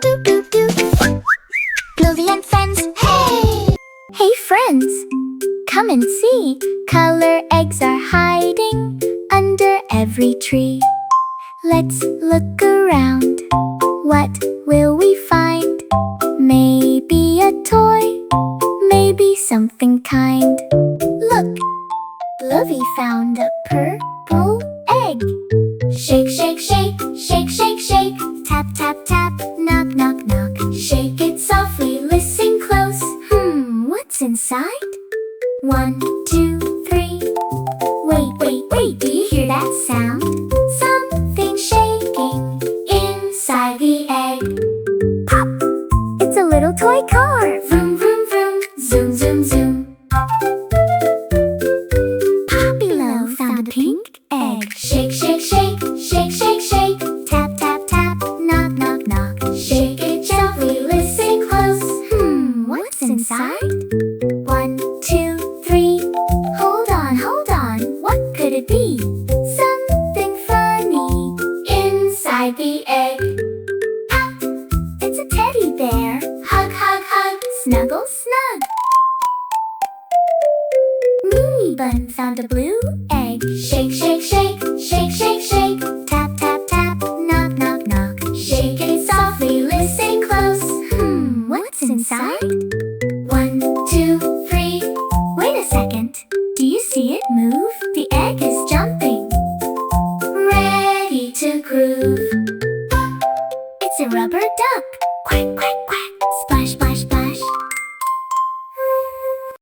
Doop doop doop. Bluvi and friends, hey! Hey friends, come and see. Color eggs are hiding under every tree. Let's look around. What will we find? Maybe a toy, maybe something kind. Look, Bluvi found a purple egg. Shake, shake, shake, shake, shake, shake. Tap, tap, tap, knock, knock, knock. Shake it softly, listen close. What's inside? 1, 2, 3. Wait, wait, wait, do you hear that sound? Something shaking inside the egg. Pop! It's a little toy car. Vroom, vroom, vroom. Zoom, zoom, zoom. Poppy found a pink egg. Shake, shake, shake, shake, shake, shake. Tap, tap, tap, knock, knock, knock. Shake it gently, listen close. What's inside? 1, 2, 3. Hold on, what could it be? Something funny inside the egg. Ah, it's a teddy bear. Hug, hug, hug, snuggle, snug. Moony Bun found a blue egg. Shake, shake, shake, shake, shake, shake. Tap, tap, tap, knock, knock, knock. Shake it softly, listen close. What's inside? 1, 2, 3. Wait a second. Do you see it move? The